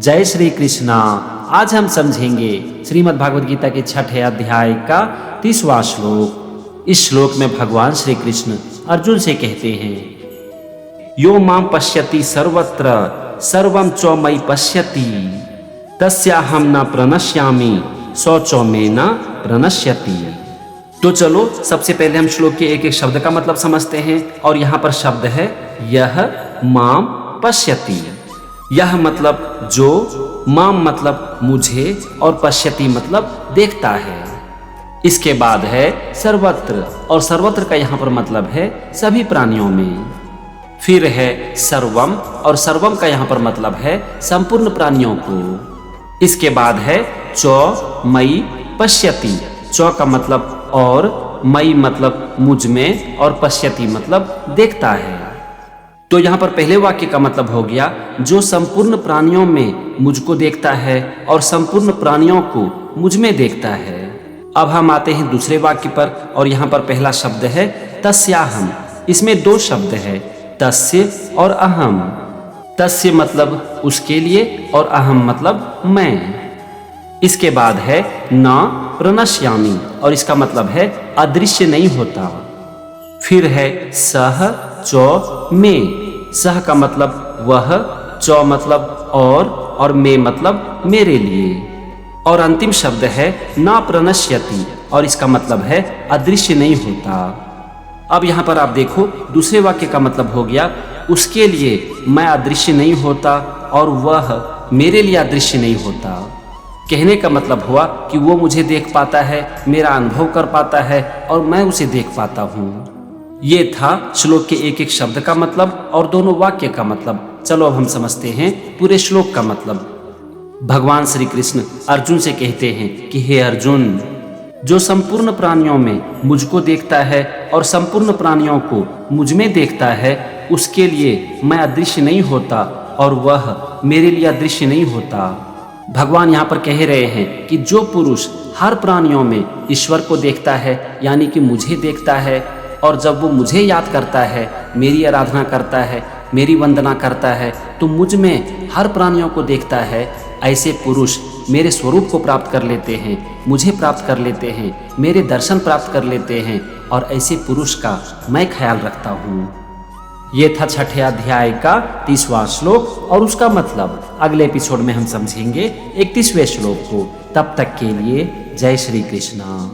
जय श्री कृष्णा। आज हम समझेंगे श्रीमद् भागवत गीता के 6ठे अध्याय का 30वां श्लोक। इस श्लोक में भगवान श्री कृष्ण अर्जुन से कहते हैं, यो मां पश्यति सर्वत्र सर्वं च मयि पश्यति तस्याहं न प्रणश्यामि सौ च मे न प्रणश्यति। तो चलो सबसे पहले हम श्लोक के एक एक शब्द का मतलब समझते हैं। और यहाँ पर शब्द है यह मां पश्यति। यह मतलब जो, माम मतलब मुझे और पश्यति मतलब देखता है। इसके बाद है सर्वत्र, और सर्वत्र का यहाँ पर मतलब है सभी प्राणियों में। फिर है सर्वम, और सर्वम का यहाँ पर मतलब है संपूर्ण प्राणियों को। इसके बाद है चौ मयि पश्यति। चौ का मतलब और, मयि मतलब मुझ में, और पश्यति मतलब देखता है। तो यहाँ पर पहले वाक्य का मतलब हो गया जो संपूर्ण प्राणियों में मुझको देखता है और संपूर्ण प्राणियों को मुझ में देखता है। अब हम आते हैं दूसरे वाक्य पर, और यहाँ पर पहला शब्द है तस्याहम। इसमें दो शब्द है, तस्य और अहम। तस्य मतलब उसके लिए और अहम मतलब मैं। इसके बाद है न प्रणश्यामि, और इसका मतलब है अदृश्य नहीं होता। फिर है सह चौ में। सह का मतलब वह, चौ मतलब और में मतलब मेरे लिए। और अंतिम शब्द है ना प्रणश्यति, और इसका मतलब है अदृश्य नहीं होता। अब यहाँ पर आप देखो दूसरे वाक्य का मतलब हो गया उसके लिए मैं अदृश्य नहीं होता और वह मेरे लिए अदृश्य नहीं होता। कहने का मतलब हुआ कि वो मुझे देख पाता है, मेरा अनुभव कर पाता है, और मैं उसे देख पाता हूँ। ये था श्लोक के एक एक शब्द का मतलब और दोनों वाक्य का मतलब। चलो अब हम समझते हैं पूरे श्लोक का मतलब। भगवान श्री कृष्ण अर्जुन से कहते हैं कि हे अर्जुन, जो संपूर्ण प्राणियों में मुझको देखता है और संपूर्ण प्राणियों को मुझ में देखता है, उसके लिए मैं अदृश्य नहीं होता और वह मेरे लिए अदृश्य नहीं होता। भगवान यहाँ पर कह रहे हैं कि जो पुरुष हर प्राणियों में ईश्वर को देखता है, यानी कि मुझे देखता है, और जब वो मुझे याद करता है, मेरी आराधना करता है, मेरी वंदना करता है, तो मुझ में हर प्राणियों को देखता है, ऐसे पुरुष मेरे स्वरूप को प्राप्त कर लेते हैं, मुझे प्राप्त कर लेते हैं, मेरे दर्शन प्राप्त कर लेते हैं, और ऐसे पुरुष का मैं ख्याल रखता हूँ। ये था 6ठे अध्याय का 30वां श्लोक और उसका मतलब। अगले एपिसोड में हम समझेंगे 31वें श्लोक को। तब तक के लिए जय श्री कृष्णा।